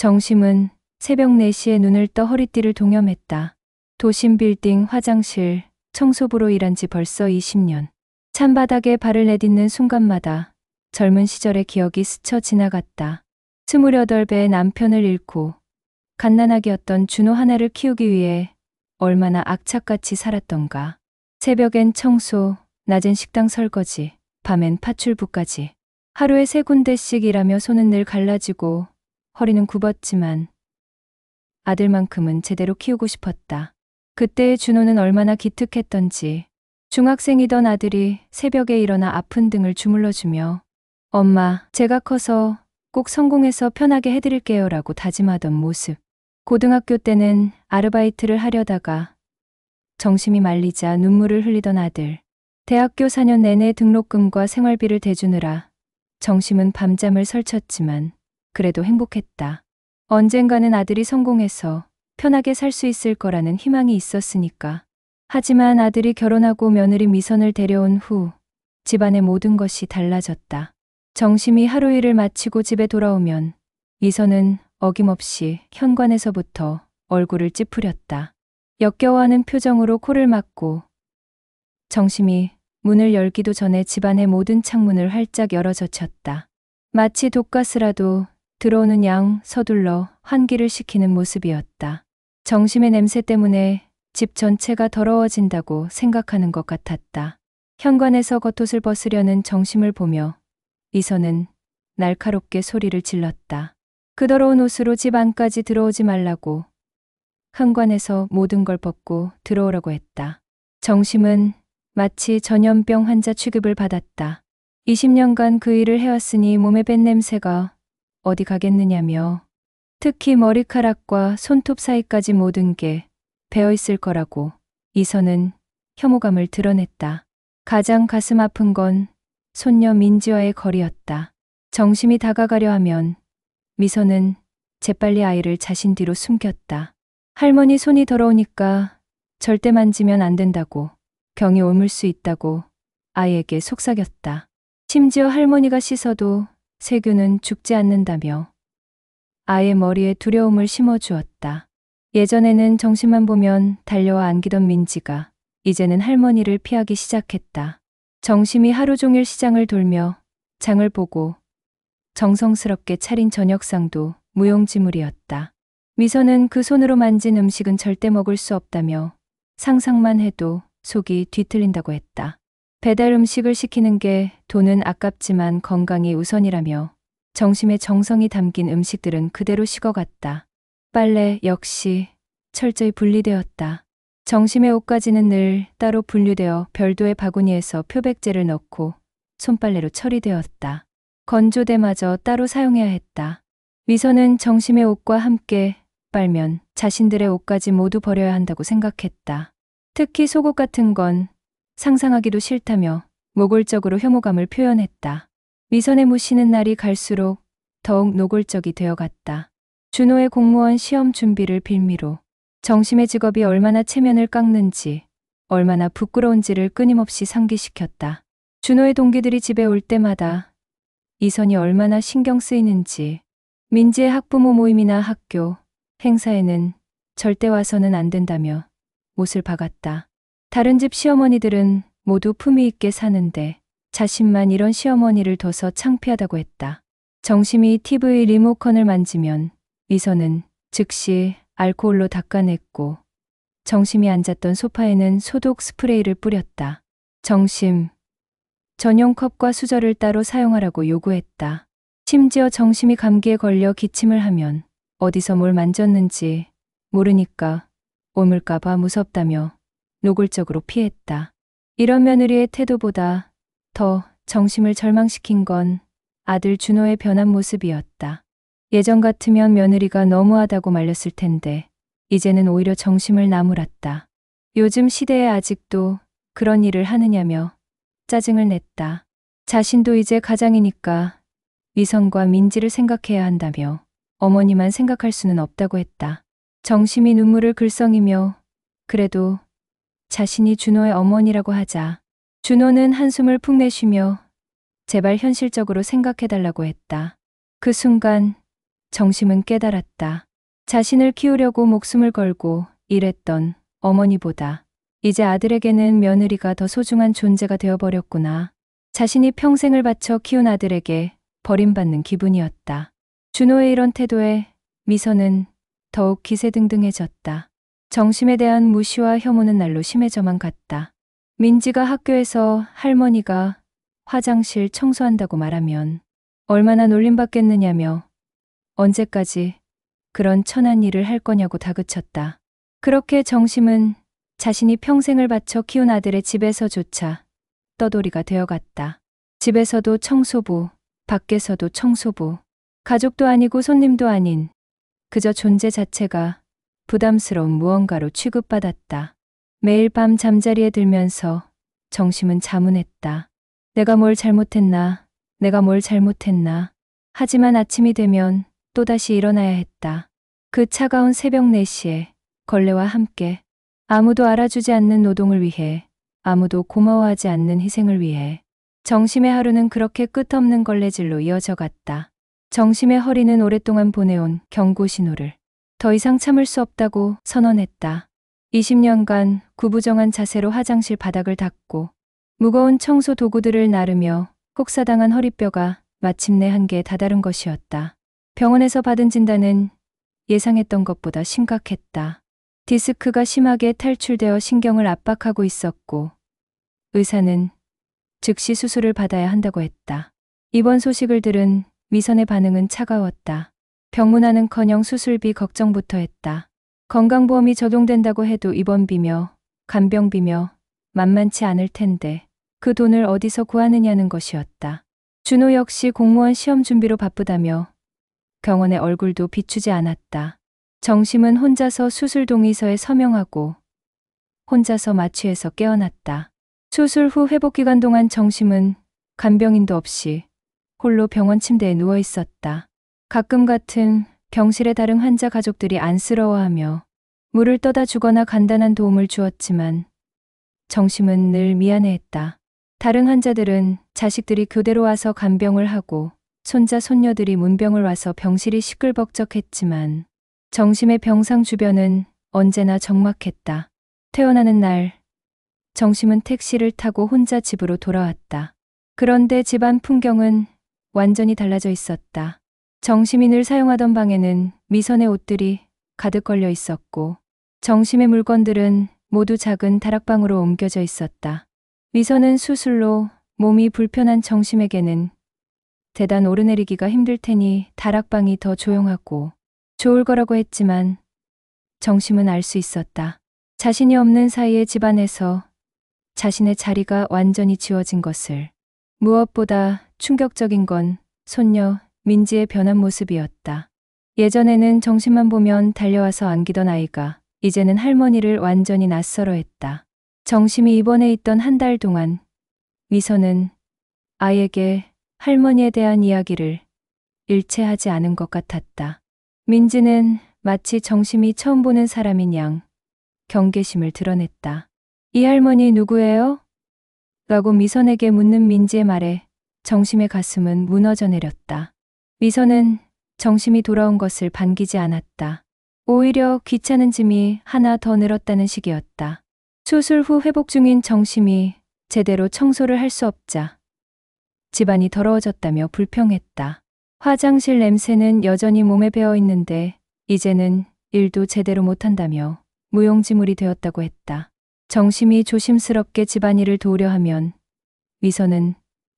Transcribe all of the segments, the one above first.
정심은 새벽 4시에 눈을 떠 허리띠를 동여맸다. 도심 빌딩, 화장실, 청소부로 일한 지 벌써 20년. 찬바닥에 발을 내딛는 순간마다 젊은 시절의 기억이 스쳐 지나갔다. 28배 남편을 잃고 갓난아기였던 준호 하나를 키우기 위해 얼마나 악착같이 살았던가. 새벽엔 청소, 낮엔 식당 설거지, 밤엔 파출부까지. 하루에 3군데씩 일하며 손은 늘 갈라지고 허리는 굽었지만 아들만큼은 제대로 키우고 싶었다. 그때의 준호는 얼마나 기특했던지. 중학생이던 아들이 새벽에 일어나 아픈 등을 주물러주며 엄마, 제가 커서 꼭 성공해서 편하게 해드릴게요 라고 다짐하던 모습. 고등학교 때는 아르바이트를 하려다가 정심이 말리자 눈물을 흘리던 아들. 대학교 4년 내내 등록금과 생활비를 대주느라 정심은 밤잠을 설쳤지만 그래도 행복했다. 언젠가는 아들이 성공해서 편하게 살 수 있을 거라는 희망이 있었으니까. 하지만 아들이 결혼하고 며느리 미선을 데려온 후 집안의 모든 것이 달라졌다. 정심이 하루 일을 마치고 집에 돌아오면 미선은 어김없이 현관에서부터 얼굴을 찌푸렸다. 역겨워하는 표정으로 코를 막고 정심이 문을 열기도 전에 집안의 모든 창문을 활짝 열어젖혔다. 마치 독가스라도 들어오는 양 서둘러 환기를 시키는 모습이었다. 정심의 냄새 때문에 집 전체가 더러워진다고 생각하는 것 같았다. 현관에서 겉옷을 벗으려는 정심을 보며 미선은 날카롭게 소리를 질렀다. 그 더러운 옷으로 집 안까지 들어오지 말라고. 현관에서 모든 걸 벗고 들어오라고 했다. 정심은 마치 전염병 환자 취급을 받았다. 20년간 그 일을 해왔으니 몸에 밴 냄새가 어디 가겠느냐며 특히 머리카락과 손톱 사이까지 모든 게 배어있을 거라고 이선은 혐오감을 드러냈다. 가장 가슴 아픈 건 손녀 민지와의 거리였다. 정심이 다가가려 하면 미선은 재빨리 아이를 자신 뒤로 숨겼다. 할머니 손이 더러우니까 절대 만지면 안 된다고, 병이 옮을 수 있다고 아이에게 속삭였다. 심지어 할머니가 씻어도 세균은 죽지 않는다며 아이의 머리에 두려움을 심어주었다. 예전에는 정심만 보면 달려와 안기던 민지가 이제는 할머니를 피하기 시작했다. 정심이 하루 종일 시장을 돌며 장을 보고 정성스럽게 차린 저녁상도 무용지물이었다. 미선은 그 손으로 만진 음식은 절대 먹을 수 없다며 상상만 해도 속이 뒤틀린다고 했다. 배달 음식을 시키는 게 돈은 아깝지만 건강이 우선이라며 정심의 정성이 담긴 음식들은 그대로 식어갔다. 빨래 역시 철저히 분리되었다. 정심의 옷가지는 늘 따로 분류되어 별도의 바구니에서 표백제를 넣고 손빨래로 처리되었다. 건조대마저 따로 사용해야 했다. 미선은 정심의 옷과 함께 빨면 자신들의 옷까지 모두 버려야 한다고 생각했다. 특히 속옷 같은 건 상상하기도 싫다며 모골적으로 혐오감을 표현했다. 미선의 모시는 날이 갈수록 더욱 노골적이 되어갔다. 준호의 공무원 시험 준비를 빌미로 정심의 직업이 얼마나 체면을 깎는지, 얼마나 부끄러운지를 끊임없이 상기시켰다. 준호의 동기들이 집에 올 때마다 이선이 얼마나 신경 쓰이는지, 민지의 학부모 모임이나 학교, 행사에는 절대 와서는 안 된다며 못을 박았다. 다른 집 시어머니들은 모두 품위 있게 사는데 자신만 이런 시어머니를 둬서 창피하다고 했다. 정심이 TV 리모컨을 만지면 미선은 즉시 알코올로 닦아냈고 정심이 앉았던 소파에는 소독 스프레이를 뿌렸다. 정심, 전용 컵과 수저를 따로 사용하라고 요구했다. 심지어 정심이 감기에 걸려 기침을 하면 어디서 뭘 만졌는지 모르니까 옮을까봐 무섭다며 노골적으로 피했다. 이런 며느리의 태도보다 더 정심을 절망시킨 건 아들 준호의 변한 모습이었다. 예전 같으면 며느리가 너무하다고 말렸을 텐데 이제는 오히려 정심을 나무랐다. 요즘 시대에 아직도 그런 일을 하느냐며 짜증을 냈다. 자신도 이제 가장이니까 미선과 민지를 생각해야 한다며 어머니만 생각할 수는 없다고 했다. 정심이 눈물을 글썽이며 그래도 자신이 준호의 어머니라고 하자 준호는 한숨을 푹 내쉬며 제발 현실적으로 생각해달라고 했다. 그 순간 정심은 깨달았다. 자신을 키우려고 목숨을 걸고 일했던 어머니보다 이제 아들에게는 며느리가 더 소중한 존재가 되어버렸구나. 자신이 평생을 바쳐 키운 아들에게 버림받는 기분이었다. 준호의 이런 태도에 미선은 더욱 기세등등해졌다. 정심에 대한 무시와 혐오는 날로 심해져만 갔다. 민지가 학교에서 할머니가 화장실 청소한다고 말하면 얼마나 놀림받겠느냐며 언제까지 그런 천한 일을 할 거냐고 다그쳤다. 그렇게 정심은 자신이 평생을 바쳐 키운 아들의 집에서조차 떠돌이가 되어갔다. 집에서도 청소부, 밖에서도 청소부, 가족도 아니고 손님도 아닌 그저 존재 자체가 부담스러운 무언가로 취급받았다. 매일 밤 잠자리에 들면서 정심은 자문했다. 내가 뭘 잘못했나, 내가 뭘 잘못했나. 하지만 아침이 되면 또다시 일어나야 했다. 그 차가운 새벽 4시에 걸레와 함께 아무도 알아주지 않는 노동을 위해, 아무도 고마워하지 않는 희생을 위해 정심의 하루는 그렇게 끝없는 걸레질로 이어져 갔다. 정심의 허리는 오랫동안 보내온 경고 신호를 더 이상 참을 수 없다고 선언했다. 20년간 구부정한 자세로 화장실 바닥을 닦고 무거운 청소 도구들을 나르며 혹사당한 허리뼈가 마침내 한계에 다다른 것이었다. 병원에서 받은 진단은 예상했던 것보다 심각했다. 디스크가 심하게 탈출되어 신경을 압박하고 있었고 의사는 즉시 수술을 받아야 한다고 했다. 이번 소식을 들은 미선의 반응은 차가웠다. 병문안은커녕 수술비 걱정부터 했다. 건강보험이 적용된다고 해도 입원비며 간병비며 만만치 않을 텐데 그 돈을 어디서 구하느냐는 것이었다. 준호 역시 공무원 시험 준비로 바쁘다며 병원의 얼굴도 비추지 않았다. 정심은 혼자서 수술 동의서에 서명하고 혼자서 마취해서 깨어났다. 수술 후 회복기간 동안 정심은 간병인도 없이 홀로 병원 침대에 누워 있었다. 가끔 같은 병실의 다른 환자 가족들이 안쓰러워하며 물을 떠다 주거나 간단한 도움을 주었지만 정심은 늘 미안해했다. 다른 환자들은 자식들이 교대로 와서 간병을 하고 손자 손녀들이 문병을 와서 병실이 시끌벅적했지만 정심의 병상 주변은 언제나 적막했다. 퇴원하는 날 정심은 택시를 타고 혼자 집으로 돌아왔다. 그런데 집안 풍경은 완전히 달라져 있었다. 정심이 늘 사용하던 방에는 미선의 옷들이 가득 걸려 있었고 정심의 물건들은 모두 작은 다락방으로 옮겨져 있었다. 미선은 수술로 몸이 불편한 정심에게는 계단 오르내리기가 힘들 테니 다락방이 더 조용하고 좋을 거라고 했지만 정심은 알 수 있었다. 자신이 없는 사이에 집안에서 자신의 자리가 완전히 지워진 것을. 무엇보다 충격적인 건 손녀 민지의 변한 모습이었다. 예전에는 정심만 보면 달려와서 안기던 아이가 이제는 할머니를 완전히 낯설어했다. 정심이 입원해 있던 한 달 동안 미선은 아이에게 할머니에 대한 이야기를 일체하지 않은 것 같았다. 민지는 마치 정심이 처음 보는 사람인 양 경계심을 드러냈다. 이 할머니 누구예요? 라고 미선에게 묻는 민지의 말에 정심의 가슴은 무너져 내렸다. 미선은 정심이 돌아온 것을 반기지 않았다. 오히려 귀찮은 짐이 하나 더 늘었다는 식이었다. 수술 후 회복 중인 정심이 제대로 청소를 할 수 없자 집안이 더러워졌다며 불평했다. 화장실 냄새는 여전히 몸에 배어 있는데 이제는 일도 제대로 못한다며 무용지물이 되었다고 했다. 정심이 조심스럽게 집안일을 도우려 하면 미선은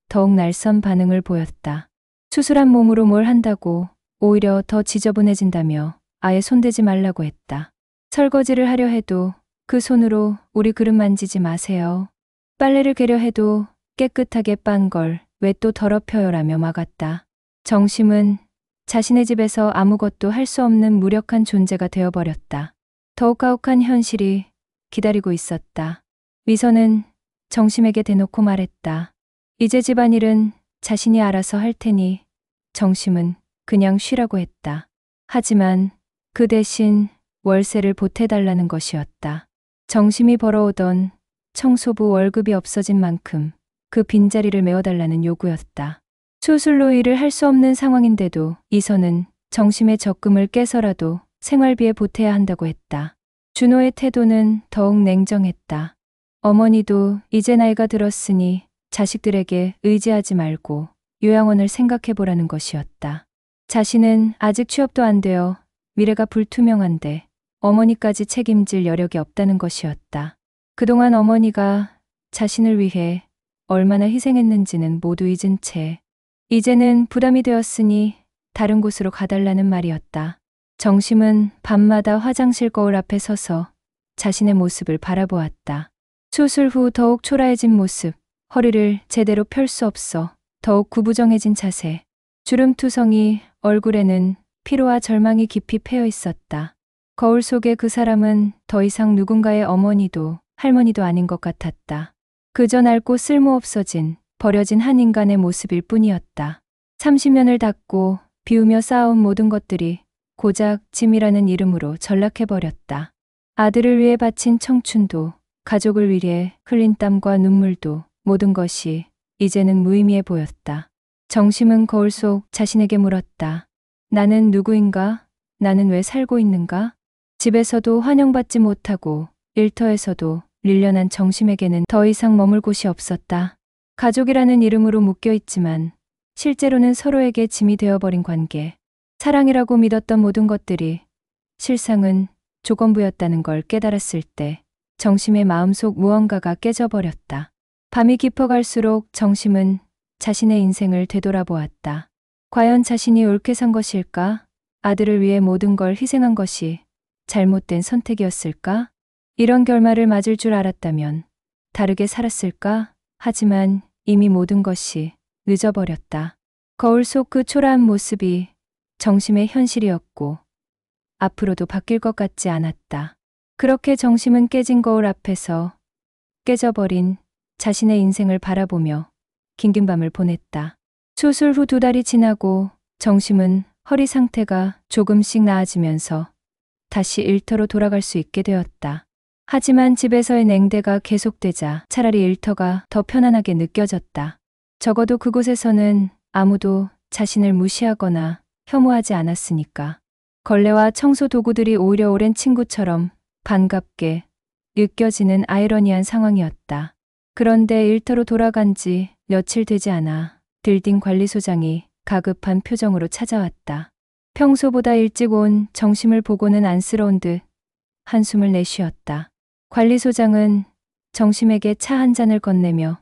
더욱 날선 반응을 보였다. 수술한 몸으로 뭘 한다고 오히려 더 지저분해진다며 아예 손대지 말라고 했다. 설거지를 하려 해도 그 손으로 우리 그릇 만지지 마세요. 빨래를 개려 해도 깨끗하게 빤 걸 왜 또 더럽혀요라며 막았다. 정심은 자신의 집에서 아무것도 할 수 없는 무력한 존재가 되어버렸다. 더욱 가혹한 현실이 기다리고 있었다. 미선은 정심에게 대놓고 말했다. 이제 집안일은 자신이 알아서 할 테니 정심은 그냥 쉬라고 했다. 하지만 그 대신 월세를 보태달라는 것이었다. 정심이 벌어오던 청소부 월급이 없어진 만큼 그 빈자리를 메워달라는 요구였다. 수술로 일을 할 수 없는 상황인데도 이선은 정심의 적금을 깨서라도 생활비에 보태야 한다고 했다. 준호의 태도는 더욱 냉정했다. 어머니도 이제 나이가 들었으니 자식들에게 의지하지 말고 요양원을 생각해보라는 것이었다. 자신은 아직 취업도 안 되어 미래가 불투명한데 어머니까지 책임질 여력이 없다는 것이었다. 그동안 어머니가 자신을 위해 얼마나 희생했는지는 모두 잊은 채 이제는 부담이 되었으니 다른 곳으로 가달라는 말이었다. 정심은 밤마다 화장실 거울 앞에 서서 자신의 모습을 바라보았다. 수술 후 더욱 초라해진 모습, 허리를 제대로 펼 수 없어 더욱 구부정해진 자세, 주름투성이 얼굴에는 피로와 절망이 깊이 패여 있었다. 거울 속의 그 사람은 더 이상 누군가의 어머니도 할머니도 아닌 것 같았다. 그저 낡고 쓸모없어진 버려진 한 인간의 모습일 뿐이었다. 30년을 닦고 비우며 쌓아온 모든 것들이 고작 짐이라는 이름으로 전락해버렸다. 아들을 위해 바친 청춘도, 가족을 위해 흘린 땀과 눈물도 모든 것이 이제는 무의미해 보였다. 정심은 거울 속 자신에게 물었다. 나는 누구인가? 나는 왜 살고 있는가? 집에서도 환영받지 못하고 일터에서도 릴련한 정심에게는 더 이상 머물 곳이 없었다. 가족이라는 이름으로 묶여있지만 실제로는 서로에게 짐이 되어버린 관계. 사랑이라고 믿었던 모든 것들이 실상은 조건부였다는 걸 깨달았을 때 정심의 마음속 무언가가 깨져버렸다. 밤이 깊어갈수록 정심은 자신의 인생을 되돌아보았다. 과연 자신이 옳게 산 것일까? 아들을 위해 모든 걸 희생한 것이 잘못된 선택이었을까? 이런 결말을 맞을 줄 알았다면 다르게 살았을까? 하지만 이미 모든 것이 늦어버렸다. 거울 속 그 초라한 모습이 정심의 현실이었고 앞으로도 바뀔 것 같지 않았다. 그렇게 정심은 깨진 거울 앞에서 깨져버린 자신의 인생을 바라보며 긴긴 밤을 보냈다. 수술 후 2달이 지나고 정심은 허리 상태가 조금씩 나아지면서 다시 일터로 돌아갈 수 있게 되었다. 하지만 집에서의 냉대가 계속되자 차라리 일터가 더 편안하게 느껴졌다. 적어도 그곳에서는 아무도 자신을 무시하거나 혐오하지 않았으니까. 걸레와 청소 도구들이 오히려 오랜 친구처럼 반갑게 느껴지는 아이러니한 상황이었다. 그런데 일터로 돌아간 지 며칠 되지 않아 빌딩 관리소장이 가급한 표정으로 찾아왔다. 평소보다 일찍 온 정심을 보고는 안쓰러운 듯 한숨을 내쉬었다. 관리소장은 정심에게 차 한 잔을 건네며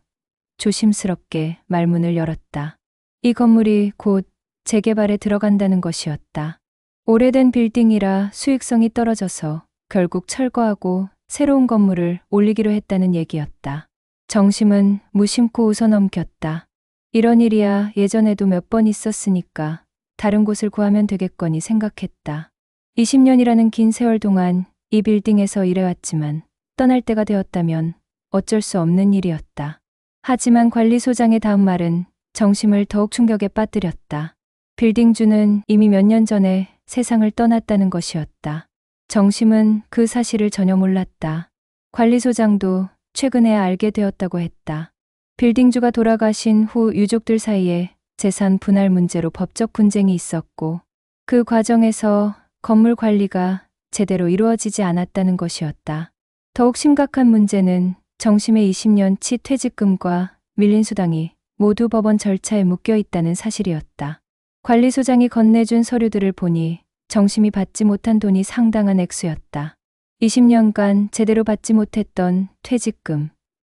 조심스럽게 말문을 열었다. 이 건물이 곧 재개발에 들어간다는 것이었다. 오래된 빌딩이라 수익성이 떨어져서 결국 철거하고 새로운 건물을 올리기로 했다는 얘기였다. 정심은 무심코 웃어넘겼다. 이런 일이야 예전에도 몇 번 있었으니까 다른 곳을 구하면 되겠거니 생각했다. 20년이라는 긴 세월 동안 이 빌딩에서 일해왔지만 떠날 때가 되었다면 어쩔 수 없는 일이었다. 하지만 관리소장의 다음 말은 정심을 더욱 충격에 빠뜨렸다. 빌딩주는 이미 몇 년 전에 세상을 떠났다는 것이었다. 정심은 그 사실을 전혀 몰랐다. 관리소장도 최근에 알게 되었다고 했다. 빌딩주가 돌아가신 후 유족들 사이에 재산 분할 문제로 법적 분쟁이 있었고 그 과정에서 건물 관리가 제대로 이루어지지 않았다는 것이었다. 더욱 심각한 문제는 정심의 20년치 퇴직금과 밀린 수당이 모두 법원 절차에 묶여 있다는 사실이었다. 관리소장이 건네준 서류들을 보니 정심이 받지 못한 돈이 상당한 액수였다. 20년간 제대로 받지 못했던 퇴직금,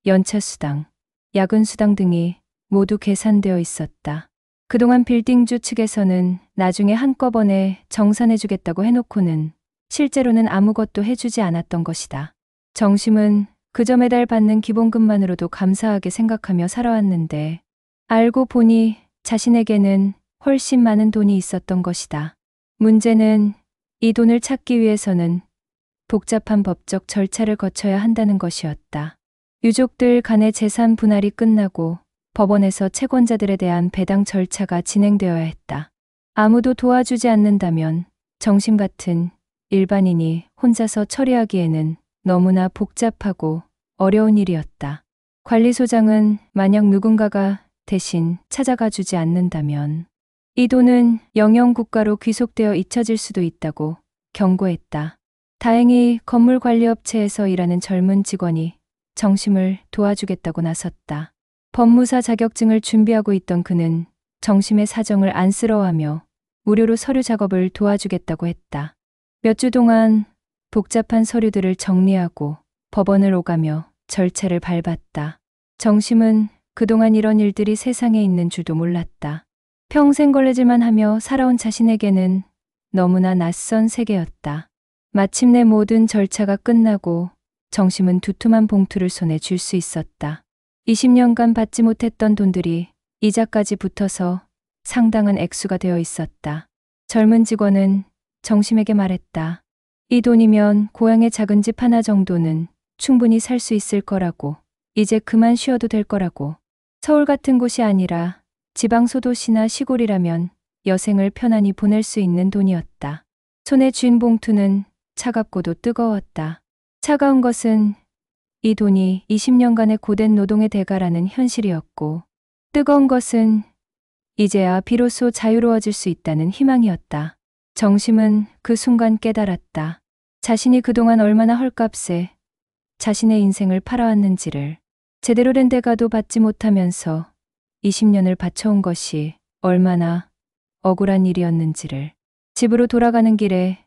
연차수당, 야근수당 등이 모두 계산되어 있었다. 그동안 빌딩주 측에서는 나중에 한꺼번에 정산해주겠다고 해놓고는 실제로는 아무것도 해주지 않았던 것이다. 정심은 그저 매달 받는 기본금만으로도 감사하게 생각하며 살아왔는데 알고 보니 자신에게는 훨씬 많은 돈이 있었던 것이다. 문제는 이 돈을 찾기 위해서는 복잡한 법적 절차를 거쳐야 한다는 것이었다. 유족들 간의 재산 분할이 끝나고 법원에서 채권자들에 대한 배당 절차가 진행되어야 했다. 아무도 도와주지 않는다면 정심 같은 일반인이 혼자서 처리하기에는 너무나 복잡하고 어려운 일이었다. 관리소장은 만약 누군가가 대신 찾아가 주지 않는다면 이 돈은 영영 국가로 귀속되어 잊혀질 수도 있다고 경고했다. 다행히 건물관리업체에서 일하는 젊은 직원이 정심을 도와주겠다고 나섰다. 법무사 자격증을 준비하고 있던 그는 정심의 사정을 안쓰러워하며 무료로 서류 작업을 도와주겠다고 했다. 몇 주 동안 복잡한 서류들을 정리하고 법원을 오가며 절차를 밟았다. 정심은 그동안 이런 일들이 세상에 있는 줄도 몰랐다. 평생 걸레질만 하며 살아온 자신에게는 너무나 낯선 세계였다. 마침내 모든 절차가 끝나고 정심은 두툼한 봉투를 손에 쥘 수 있었다. 20년간 받지 못했던 돈들이 이자까지 붙어서 상당한 액수가 되어 있었다. 젊은 직원은 정심에게 말했다. 이 돈이면 고향의 작은 집 하나 정도는 충분히 살 수 있을 거라고, 이제 그만 쉬어도 될 거라고. 서울 같은 곳이 아니라 지방 소도시나 시골이라면 여생을 편안히 보낼 수 있는 돈이었다. 손에 쥔 봉투는 차갑고도 뜨거웠다. 차가운 것은 이 돈이 20년간의 고된 노동의 대가라는 현실이었고, 뜨거운 것은 이제야 비로소 자유로워질 수 있다는 희망이었다. 정심은 그 순간 깨달았다. 자신이 그동안 얼마나 헐값에 자신의 인생을 팔아왔는지를, 제대로 된 대가도 받지 못하면서 20년을 바쳐온 것이 얼마나 억울한 일이었는지를. 집으로 돌아가는 길에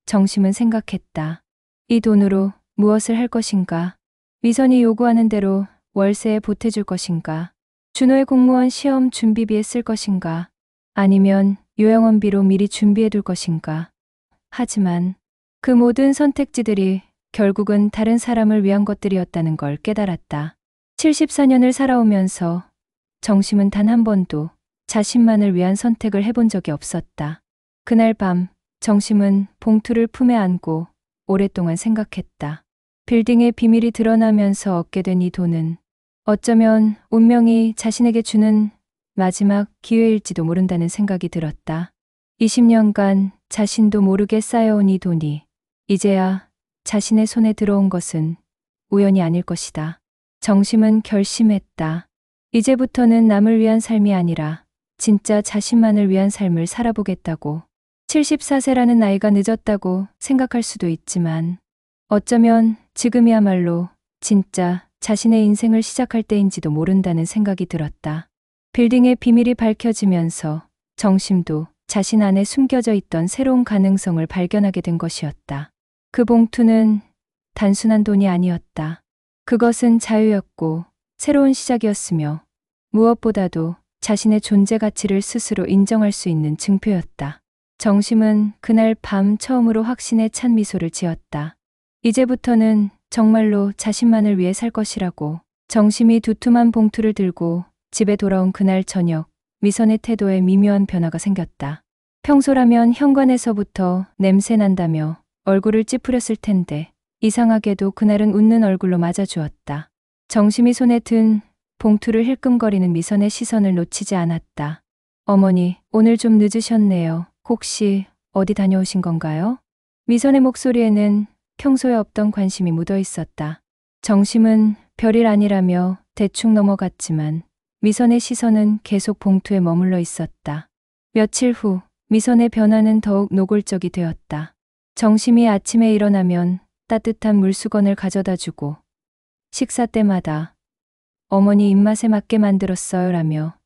정심은 생각했다. 이 돈으로 무엇을 할 것인가? 미선이 요구하는 대로 월세에 보태줄 것인가? 준호의 공무원 시험 준비비에 쓸 것인가? 아니면 요양원비로 미리 준비해둘 것인가? 하지만 그 모든 선택지들이 결국은 다른 사람을 위한 것들이었다는 걸 깨달았다. 74년을 살아오면서 정심은 단 한 번도 자신만을 위한 선택을 해본 적이 없었다. 그날 밤 정심은 봉투를 품에 안고 오랫동안 생각했다. 빌딩의 비밀이 드러나면서 얻게 된 이 돈은 어쩌면 운명이 자신에게 주는 마지막 기회일지도 모른다는 생각이 들었다. 20년간 자신도 모르게 쌓여온 이 돈이 이제야 자신의 손에 들어온 것은 우연이 아닐 것이다. 정심은 결심했다. 이제부터는 남을 위한 삶이 아니라 진짜 자신만을 위한 삶을 살아보겠다고. 74세라는 나이가 늦었다고 생각할 수도 있지만 어쩌면 지금이야말로 진짜 자신의 인생을 시작할 때인지도 모른다는 생각이 들었다. 빌딩의 비밀이 밝혀지면서 정심도 자신 안에 숨겨져 있던 새로운 가능성을 발견하게 된 것이었다. 그 봉투는 단순한 돈이 아니었다. 그것은 자유였고 새로운 시작이었으며 무엇보다도 자신의 존재 가치를 스스로 인정할 수 있는 증표였다. 정심은 그날 밤 처음으로 확신에 찬 미소를 지었다. 이제부터는 정말로 자신만을 위해 살 것이라고. 정심이 두툼한 봉투를 들고 집에 돌아온 그날 저녁, 미선의 태도에 미묘한 변화가 생겼다. 평소라면 현관에서부터 냄새 난다며 얼굴을 찌푸렸을 텐데 이상하게도 그날은 웃는 얼굴로 맞아주었다. 정심이 손에 든 봉투를 힐끔거리는 미선의 시선을 놓치지 않았다. 어머니, 오늘 좀 늦으셨네요. 혹시 어디 다녀오신 건가요? 미선의 목소리에는 평소에 없던 관심이 묻어 있었다. 정심은 별일 아니라며 대충 넘어갔지만 미선의 시선은 계속 봉투에 머물러 있었다. 며칠 후 미선의 변화는 더욱 노골적이 되었다. 정심이 아침에 일어나면 따뜻한 물수건을 가져다 주고 식사 때마다 어머니 입맛에 맞게 만들었어요 라며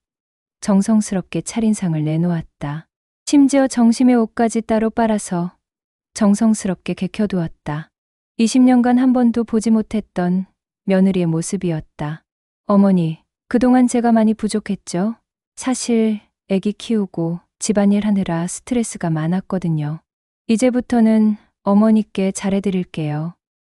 정성스럽게 차린상을 내놓았다. 심지어 정심의 옷까지 따로 빨아서 정성스럽게 개켜두었다. 20년간 한 번도 보지 못했던 며느리의 모습이었다. 어머니, 그동안 제가 많이 부족했죠? 사실 애기 키우고 집안일 하느라 스트레스가 많았거든요. 이제부터는 어머니께 잘해드릴게요.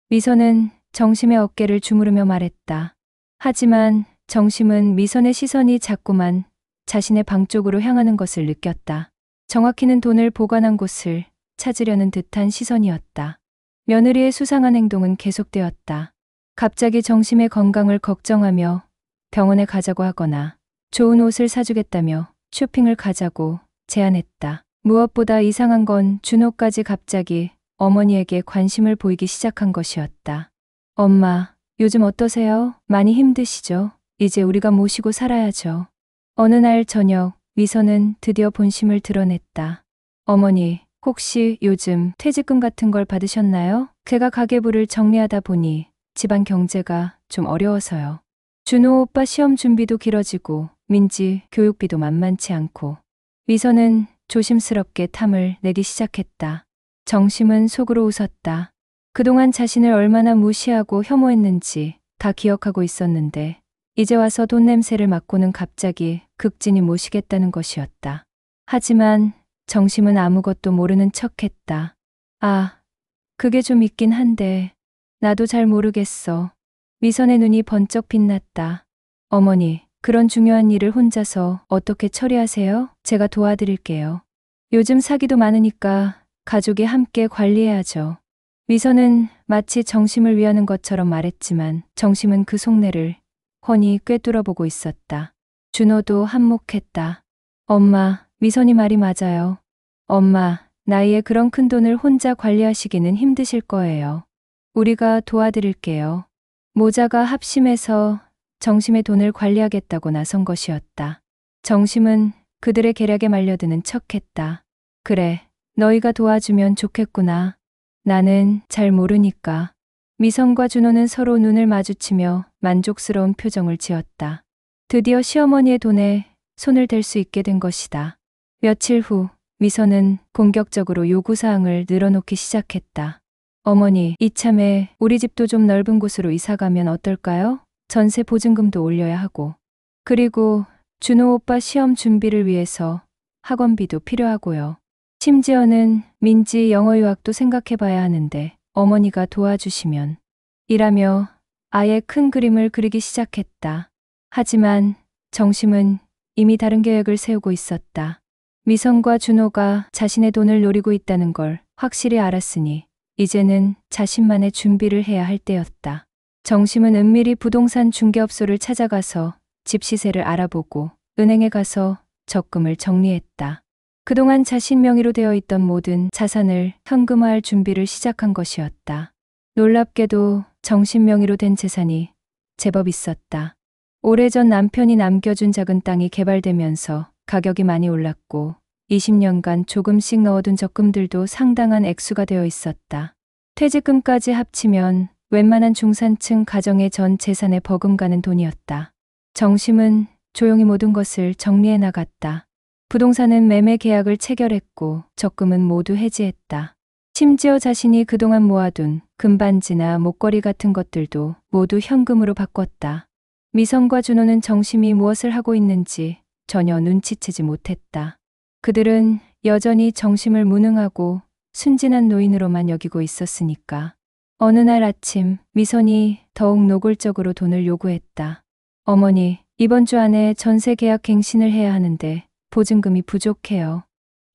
미선은 정심의 어깨를 주무르며 말했다. 하지만 정심은 미선의 시선이 자꾸만 자신의 방 쪽으로 향하는 것을 느꼈다. 정확히는 돈을 보관한 곳을 찾으려는 듯한 시선이었다. 며느리의 수상한 행동은 계속되었다. 갑자기 정심의 건강을 걱정하며 병원에 가자고 하거나 좋은 옷을 사주겠다며 쇼핑을 가자고 제안했다. 무엇보다 이상한 건 준호까지 갑자기 어머니에게 관심을 보이기 시작한 것이었다. 엄마, 요즘 어떠세요? 많이 힘드시죠? 이제 우리가 모시고 살아야죠. 어느 날 저녁, 미선은 드디어 본심을 드러냈다. 어머니, 혹시 요즘 퇴직금 같은 걸 받으셨나요? 제가 가계부를 정리하다 보니 집안 경제가 좀 어려워서요. 준호 오빠 시험 준비도 길어지고 민지 교육비도 만만치 않고. 미선은 조심스럽게 탐을 내기 시작했다. 정심은 속으로 웃었다. 그동안 자신을 얼마나 무시하고 혐오했는지 다 기억하고 있었는데 이제 와서 돈 냄새를 맡고는 갑자기 극진히 모시겠다는 것이었다. 하지만 정심은 아무것도 모르는 척했다. 아, 그게 좀 있긴 한데 나도 잘 모르겠어. 미선의 눈이 번쩍 빛났다. 어머니, 그런 중요한 일을 혼자서 어떻게 처리하세요? 제가 도와드릴게요. 요즘 사기도 많으니까 가족이 함께 관리해야죠. 미선은 마치 정심을 위하는 것처럼 말했지만 정심은 그 속내를 훤히 꿰뚫어보고 있었다. 준호도 한몫했다. 엄마, 미선이 말이 맞아요. 엄마, 나이에 그런 큰 돈을 혼자 관리하시기는 힘드실 거예요. 우리가 도와드릴게요. 모자가 합심해서 정심의 돈을 관리하겠다고 나선 것이었다. 정심은 그들의 계략에 말려드는 척했다. 그래, 너희가 도와주면 좋겠구나. 나는 잘 모르니까. 미선과 준호는 서로 눈을 마주치며 만족스러운 표정을 지었다. 드디어 시어머니의 돈에 손을 댈 수 있게 된 것이다. 며칠 후 미선은 공격적으로 요구사항을 늘어놓기 시작했다. 어머니, 이참에 우리 집도 좀 넓은 곳으로 이사가면 어떨까요? 전세 보증금도 올려야 하고. 그리고 준호 오빠 시험 준비를 위해서 학원비도 필요하고요. 심지어는 민지 영어 유학도 생각해봐야 하는데 어머니가 도와주시면. 이라며 아예 큰 그림을 그리기 시작했다. 하지만 정심은 이미 다른 계획을 세우고 있었다. 미선과 준호가 자신의 돈을 노리고 있다는 걸 확실히 알았으니 이제는 자신만의 준비를 해야 할 때였다. 정심은 은밀히 부동산 중개업소를 찾아가서 집 시세를 알아보고 은행에 가서 적금을 정리했다. 그동안 자신 명의로 되어 있던 모든 자산을 현금화할 준비를 시작한 것이었다. 놀랍게도 정신 명의로 된 재산이 제법 있었다. 오래전 남편이 남겨준 작은 땅이 개발되면서 가격이 많이 올랐고 20년간 조금씩 넣어둔 적금들도 상당한 액수가 되어 있었다. 퇴직금까지 합치면 웬만한 중산층 가정의 전 재산에 버금가는 돈이었다. 정심은 조용히 모든 것을 정리해 나갔다. 부동산은 매매 계약을 체결했고 적금은 모두 해지했다. 심지어 자신이 그동안 모아둔 금반지나 목걸이 같은 것들도 모두 현금으로 바꿨다. 미선과 준호는 정심이 무엇을 하고 있는지 전혀 눈치채지 못했다. 그들은 여전히 정심을 무능하고 순진한 노인으로만 여기고 있었으니까. 어느 날 아침 미선이 더욱 노골적으로 돈을 요구했다. 어머니, 이번 주 안에 전세 계약 갱신을 해야 하는데 보증금이 부족해요.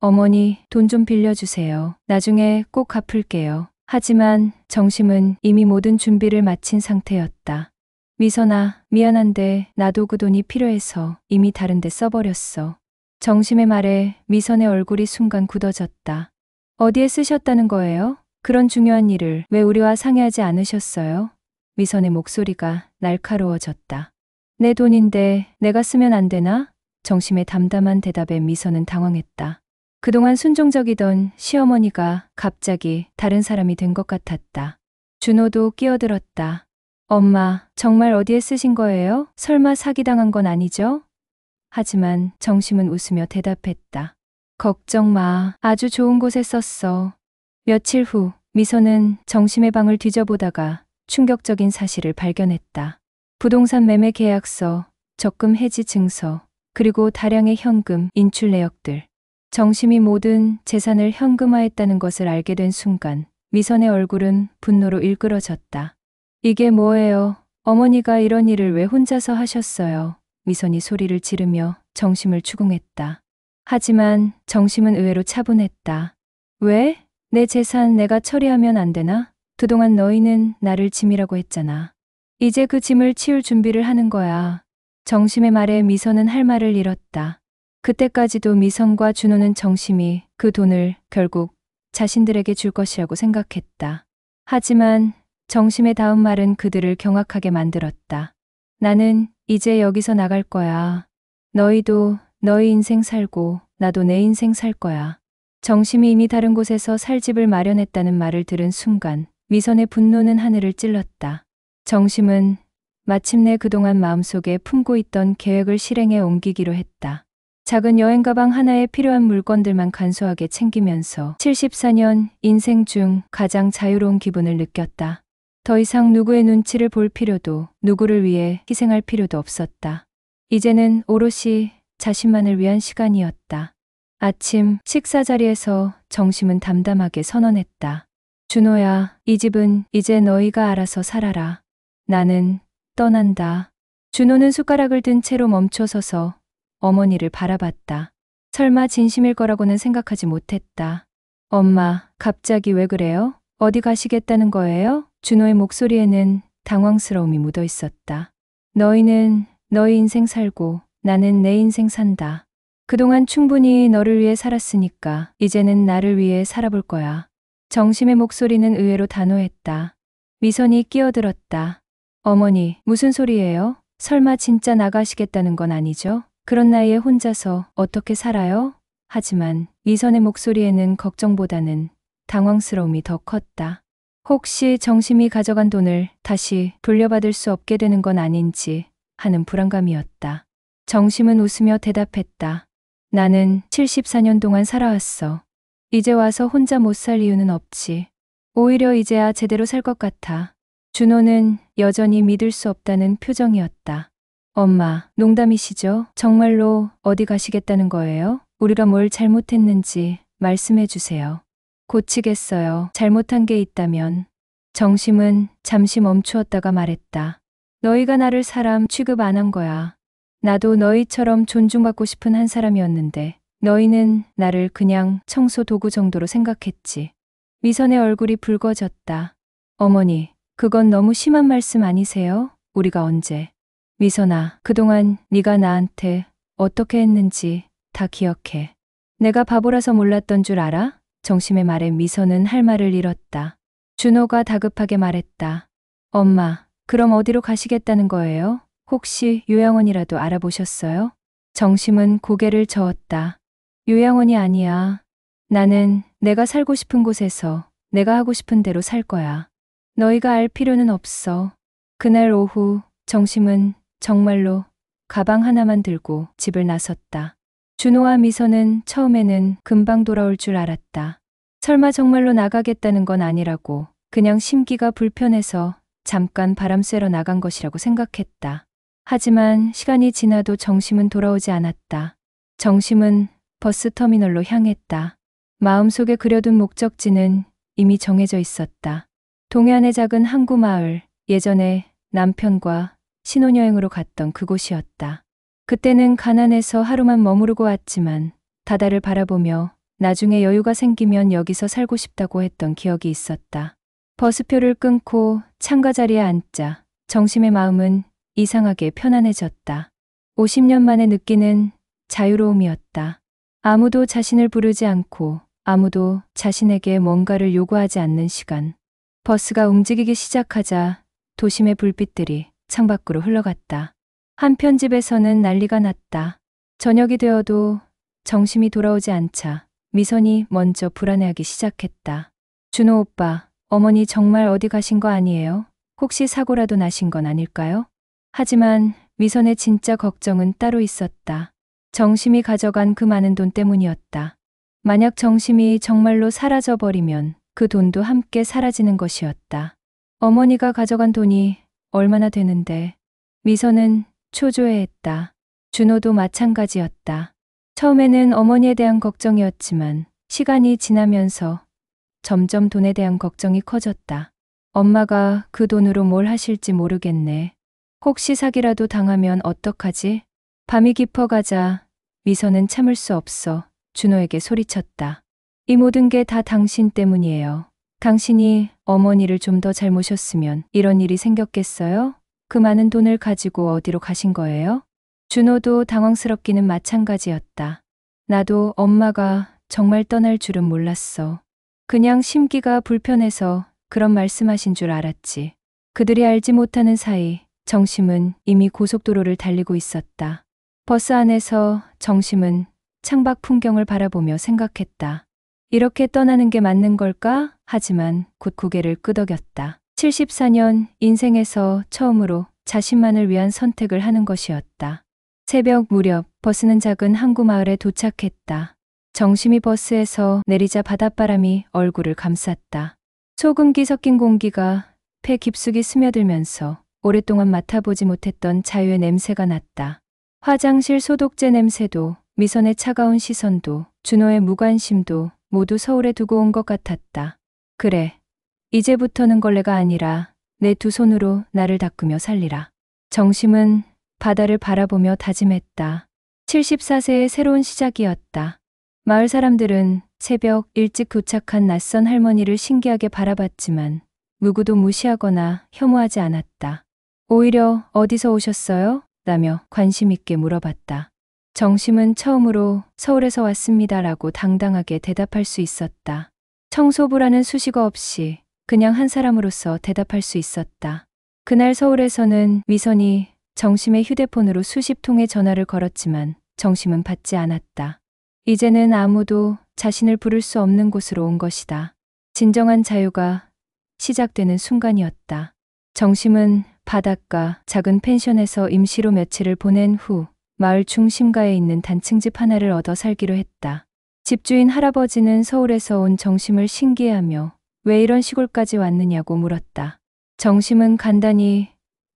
어머니, 돈 좀 빌려주세요. 나중에 꼭 갚을게요. 하지만 정심은 이미 모든 준비를 마친 상태였다. 미선아, 미안한데 나도 그 돈이 필요해서 이미 다른 데 써버렸어. 정심의 말에 미선의 얼굴이 순간 굳어졌다. 어디에 쓰셨다는 거예요? 그런 중요한 일을 왜 우리와 상의하지 않으셨어요? 미선의 목소리가 날카로워졌다. 내 돈인데 내가 쓰면 안 되나? 정심의 담담한 대답에 미선은 당황했다. 그동안 순종적이던 시어머니가 갑자기 다른 사람이 된 것 같았다. 준호도 끼어들었다. 엄마, 정말 어디에 쓰신 거예요? 설마 사기당한 건 아니죠? 하지만 정심은 웃으며 대답했다. 걱정 마. 아주 좋은 곳에 썼어. 며칠 후 미선은 정심의 방을 뒤져보다가 충격적인 사실을 발견했다. 부동산 매매 계약서, 적금 해지 증서, 그리고 다량의 현금, 인출 내역들. 정심이 모든 재산을 현금화했다는 것을 알게 된 순간 미선의 얼굴은 분노로 일그러졌다. 이게 뭐예요? 어머니가 이런 일을 왜 혼자서 하셨어요? 미선이 소리를 지르며 정심을 추궁했다. 하지만 정심은 의외로 차분했다. 왜? 내 재산 내가 처리하면 안 되나? 그동안 너희는 나를 짐이라고 했잖아. 이제 그 짐을 치울 준비를 하는 거야. 정심의 말에 미선은 할 말을 잃었다. 그때까지도 미선과 준호는 정심이 그 돈을 결국 자신들에게 줄 것이라고 생각했다. 하지만 정심의 다음 말은 그들을 경악하게 만들었다. 나는 이제 여기서 나갈 거야. 너희도 너희 인생 살고 나도 내 인생 살 거야. 정심이 이미 다른 곳에서 살 집을 마련했다는 말을 들은 순간 미선의 분노는 하늘을 찔렀다. 정심은 마침내 그동안 마음속에 품고 있던 계획을 실행에 옮기기로 했다. 작은 여행 가방 하나에 필요한 물건들만 간소하게 챙기면서 74년 인생 중 가장 자유로운 기분을 느꼈다. 더 이상 누구의 눈치를 볼 필요도, 누구를 위해 희생할 필요도 없었다. 이제는 오롯이 자신만을 위한 시간이었다. 아침 식사 자리에서 정심은 담담하게 선언했다. 준호야, 이 집은 이제 너희가 알아서 살아라. 나는 떠난다. 준호는 숟가락을 든 채로 멈춰서서 어머니를 바라봤다. 설마 진심일 거라고는 생각하지 못했다. 엄마, 갑자기 왜 그래요? 어디 가시겠다는 거예요? 준호의 목소리에는 당황스러움이 묻어 있었다. 너희는 너희 인생 살고 나는 내 인생 산다. 그동안 충분히 너를 위해 살았으니까 이제는 나를 위해 살아볼 거야. 정심의 목소리는 의외로 단호했다. 미선이 끼어들었다. 어머니, 무슨 소리예요? 설마 진짜 나가시겠다는 건 아니죠? 그런 나이에 혼자서 어떻게 살아요? 하지만 미선의 목소리에는 걱정보다는 당황스러움이 더 컸다. 혹시 정심이 가져간 돈을 다시 돌려받을 수 없게 되는 건 아닌지 하는 불안감이었다. 정심은 웃으며 대답했다. 나는 74년 동안 살아왔어. 이제 와서 혼자 못 살 이유는 없지. 오히려 이제야 제대로 살 것 같아. 준호는 여전히 믿을 수 없다는 표정이었다. 엄마, 농담이시죠? 정말로 어디 가시겠다는 거예요? 우리가 뭘 잘못했는지 말씀해 주세요. 고치겠어요. 잘못한 게 있다면. 정심은 잠시 멈추었다가 말했다. 너희가 나를 사람 취급 안 한 거야. 나도 너희처럼 존중받고 싶은 한 사람이었는데 너희는 나를 그냥 청소 도구 정도로 생각했지. 미선의 얼굴이 붉어졌다. 어머니, 그건 너무 심한 말씀 아니세요? 우리가 언제? 미선아, 그동안 네가 나한테 어떻게 했는지 다 기억해. 내가 바보라서 몰랐던 줄 알아? 정심의 말에 미선은 할 말을 잃었다. 준호가 다급하게 말했다. 엄마, 그럼 어디로 가시겠다는 거예요? 혹시 요양원이라도 알아보셨어요? 정심은 고개를 저었다. 요양원이 아니야. 나는 내가 살고 싶은 곳에서 내가 하고 싶은 대로 살 거야. 너희가 알 필요는 없어. 그날 오후 정심은 정말로 가방 하나만 들고 집을 나섰다. 준호와 미선은 처음에는 금방 돌아올 줄 알았다. 설마 정말로 나가겠다는 건 아니라고, 그냥 심기가 불편해서 잠깐 바람 쐬러 나간 것이라고 생각했다. 하지만 시간이 지나도 정심은 돌아오지 않았다. 정심은 버스터미널로 향했다. 마음속에 그려둔 목적지는 이미 정해져 있었다. 동해안의 작은 항구 마을, 예전에 남편과 신혼여행으로 갔던 그곳이었다. 그때는 가난해서 하루만 머무르고 왔지만 바다를 바라보며 나중에 여유가 생기면 여기서 살고 싶다고 했던 기억이 있었다. 버스표를 끊고 창가 자리에 앉자 정심의 마음은 이상하게 편안해졌다. 50년 만에 느끼는 자유로움이었다. 아무도 자신을 부르지 않고 아무도 자신에게 뭔가를 요구하지 않는 시간. 버스가 움직이기 시작하자 도심의 불빛들이 창밖으로 흘러갔다. 한편 집에서는 난리가 났다. 저녁이 되어도 정심이 돌아오지 않자 미선이 먼저 불안해하기 시작했다. 준호 오빠, 어머니 정말 어디 가신 거 아니에요? 혹시 사고라도 나신 건 아닐까요? 하지만 미선의 진짜 걱정은 따로 있었다. 정심이 가져간 그 많은 돈 때문이었다. 만약 정심이 정말로 사라져버리면 그 돈도 함께 사라지는 것이었다. 어머니가 가져간 돈이 얼마나 되는데. 미선은 초조해했다. 준호도 마찬가지였다. 처음에는 어머니에 대한 걱정이었지만 시간이 지나면서 점점 돈에 대한 걱정이 커졌다. 엄마가 그 돈으로 뭘 하실지 모르겠네. 혹시 사기라도 당하면 어떡하지? 밤이 깊어가자 미선은 참을 수 없어 준호에게 소리쳤다. 이 모든 게 다 당신 때문이에요. 당신이 어머니를 좀 더 잘 모셨으면 이런 일이 생겼겠어요? 그 많은 돈을 가지고 어디로 가신 거예요? 준호도 당황스럽기는 마찬가지였다. 나도 엄마가 정말 떠날 줄은 몰랐어. 그냥 심기가 불편해서 그런 말씀하신 줄 알았지. 그들이 알지 못하는 사이 정심은 이미 고속도로를 달리고 있었다. 버스 안에서 정심은 창밖 풍경을 바라보며 생각했다. 이렇게 떠나는 게 맞는 걸까? 하지만 곧 고개를 끄덕였다. 74년 인생에서 처음으로 자신만을 위한 선택을 하는 것이었다. 새벽 무렵 버스는 작은 항구 마을에 도착했다. 정심이 버스에서 내리자 바닷바람이 얼굴을 감쌌다. 소금기 섞인 공기가 폐 깊숙이 스며들면서 오랫동안 맡아보지 못했던 자유의 냄새가 났다. 화장실 소독제 냄새도, 미선의 차가운 시선도, 준호의 무관심도 모두 서울에 두고 온 것 같았다. 그래, 이제부터는 걸레가 아니라 내 두 손으로 나를 닦으며 살리라. 정심은 바다를 바라보며 다짐했다. 74세의 새로운 시작이었다. 마을 사람들은 새벽 일찍 도착한 낯선 할머니를 신기하게 바라봤지만 누구도 무시하거나 혐오하지 않았다. 오히려 어디서 오셨어요? 라며 관심 있게 물어봤다. 정심은 처음으로 서울에서 왔습니다라고 당당하게 대답할 수 있었다. 청소부라는 수식어 없이 그냥 한 사람으로서 대답할 수 있었다. 그날 서울에서는 미선이 정심의 휴대폰으로 수십 통의 전화를 걸었지만 정심은 받지 않았다. 이제는 아무도 자신을 부를 수 없는 곳으로 온 것이다. 진정한 자유가 시작되는 순간이었다. 정심은 바닷가 작은 펜션에서 임시로 며칠을 보낸 후 마을 중심가에 있는 단층집 하나를 얻어 살기로 했다. 집주인 할아버지는 서울에서 온 정심을 신기해하며 왜 이런 시골까지 왔느냐고 물었다. 정심은 간단히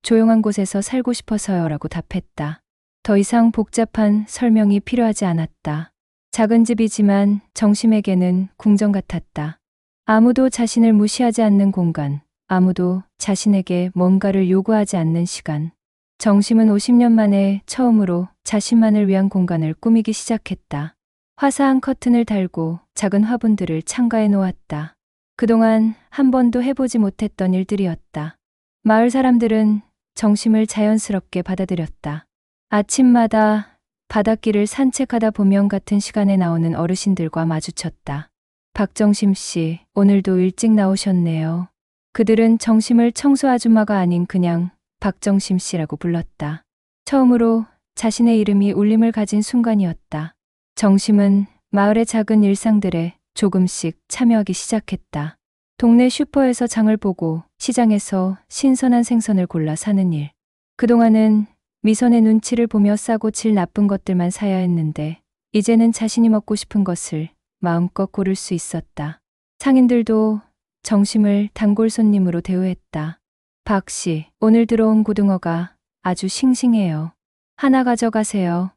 조용한 곳에서 살고 싶어서요라고 답했다. 더 이상 복잡한 설명이 필요하지 않았다. 작은 집이지만 정심에게는 궁전 같았다. 아무도 자신을 무시하지 않는 공간, 아무도 자신에게 뭔가를 요구하지 않는 시간. 정심은 50년 만에 처음으로 자신만을 위한 공간을 꾸미기 시작했다. 화사한 커튼을 달고 작은 화분들을 창가에 놓았다. 그동안 한 번도 해보지 못했던 일들이었다. 마을 사람들은 정심을 자연스럽게 받아들였다. 아침마다 바닷길을 산책하다 보면 같은 시간에 나오는 어르신들과 마주쳤다. 박정심 씨, 오늘도 일찍 나오셨네요. 그들은 정심을 청소 아줌마가 아닌 그냥 박정심 씨라고 불렀다. 처음으로 자신의 이름이 울림을 가진 순간이었다. 정심은 마을의 작은 일상들에 조금씩 참여하기 시작했다. 동네 슈퍼에서 장을 보고 시장에서 신선한 생선을 골라 사는 일. 그동안은 미선의 눈치를 보며 싸고 질 나쁜 것들만 사야 했는데 이제는 자신이 먹고 싶은 것을 마음껏 고를 수 있었다. 상인들도 정심을 단골 손님으로 대우했다. 박 씨, 오늘 들어온 고등어가 아주 싱싱해요. 하나 가져가세요.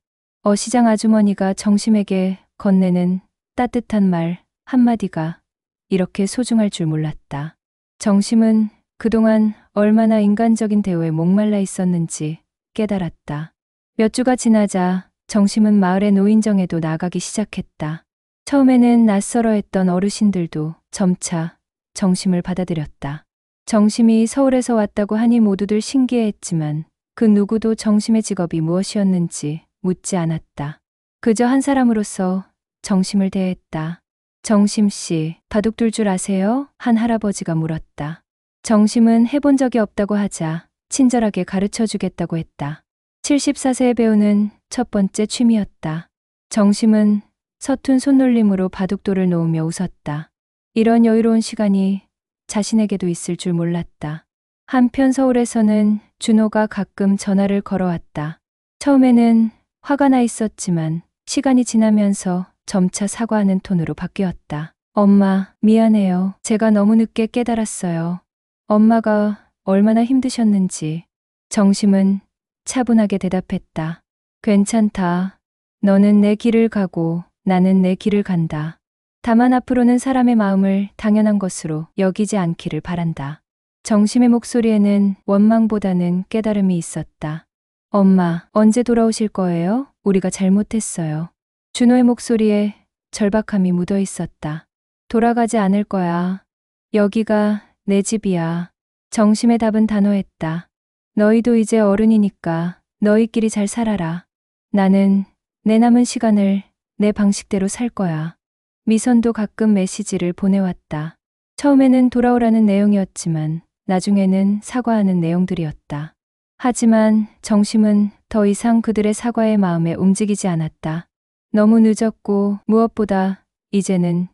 어시장 아주머니가 정심에게 건네는 따뜻한 말 한마디가 이렇게 소중할 줄 몰랐다. 정심은 그동안 얼마나 인간적인 대우에 목말라 있었는지 깨달았다. 몇 주가 지나자 정심은 마을의 노인정에도 나가기 시작했다. 처음에는 낯설어했던 어르신들도 점차 정심을 받아들였다. 정심이 서울에서 왔다고 하니 모두들 신기해했지만 그 누구도 정심의 직업이 무엇이었는지 묻지 않았다. 그저 한 사람으로서 정심을 대했다. 정심 씨, 바둑 둘 줄 아세요? 한 할아버지가 물었다. 정심은 해본 적이 없다고 하자 친절하게 가르쳐 주겠다고 했다. 74세의 배우는 첫 번째 취미였다. 정심은 서툰 손놀림으로 바둑돌을 놓으며 웃었다. 이런 여유로운 시간이 자신에게도 있을 줄 몰랐다. 한편 서울에서는 준호가 가끔 전화를 걸어왔다. 처음에는 화가 나 있었지만 시간이 지나면서 점차 사과하는 톤으로 바뀌었다. 엄마, 미안해요. 제가 너무 늦게 깨달았어요. 엄마가 얼마나 힘드셨는지. 정심은 차분하게 대답했다. 괜찮다. 너는 내 길을 가고 나는 내 길을 간다. 다만 앞으로는 사람의 마음을 당연한 것으로 여기지 않기를 바란다. 정심의 목소리에는 원망보다는 깨달음이 있었다. 엄마, 언제 돌아오실 거예요? 우리가 잘못했어요. 준호의 목소리에 절박함이 묻어 있었다. 돌아가지 않을 거야. 여기가 내 집이야. 정심의 답은 단호했다. 너희도 이제 어른이니까 너희끼리 잘 살아라. 나는 내 남은 시간을 내 방식대로 살 거야. 미선도 가끔 메시지를 보내왔다. 처음에는 돌아오라는 내용이었지만 나중에는 사과하는 내용들이었다. 하지만 정심은 더 이상 그들의 사과의 마음에 움직이지 않았다. 너무 늦었고 무엇보다 이제는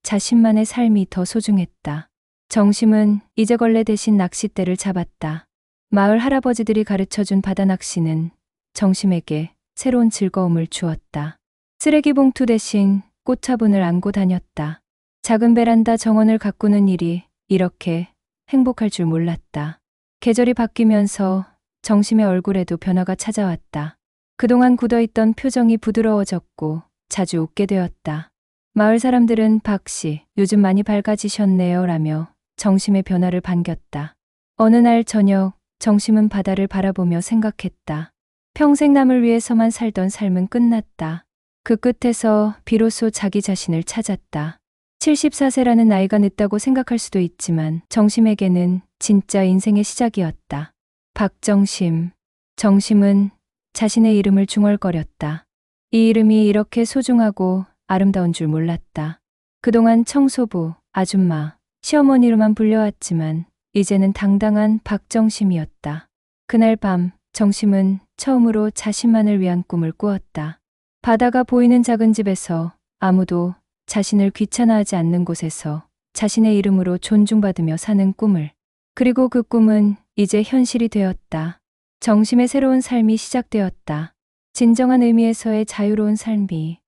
자신만의 삶이 더 소중했다. 정심은 이제 걸레 대신 낚싯대를 잡았다. 마을 할아버지들이 가르쳐준 바다 낚시는 정심에게 새로운 즐거움을 주었다. 쓰레기 봉투 대신 꽃화분을 안고 다녔다. 작은 베란다 정원을 가꾸는 일이 이렇게 행복할 줄 몰랐다. 계절이 바뀌면서 정심의 얼굴에도 변화가 찾아왔다. 그동안 굳어있던 표정이 부드러워졌고 자주 웃게 되었다. 마을 사람들은 박 씨, 요즘 많이 밝아지셨네요 라며 정심의 변화를 반겼다. 어느 날 저녁 정심은 바다를 바라보며 생각했다. 평생 남을 위해서만 살던 삶은 끝났다. 그 끝에서 비로소 자기 자신을 찾았다. 74세라는 나이가 늦다고 생각할 수도 있지만 정심에게는 진짜 인생의 시작이었다. 박정심. 정심은 자신의 이름을 중얼거렸다. 이 이름이 이렇게 소중하고 아름다운 줄 몰랐다. 그동안 청소부, 아줌마, 시어머니로만 불려왔지만 이제는 당당한 박정심이었다. 그날 밤 정심은 처음으로 자신만을 위한 꿈을 꾸었다. 바다가 보이는 작은 집에서 아무도 자신을 귀찮아하지 않는 곳에서 자신의 이름으로 존중받으며 사는 꿈을. 그리고 그 꿈은 이제 현실이 되었다. 정심의 새로운 삶이 시작되었다. 진정한 의미에서의 자유로운 삶이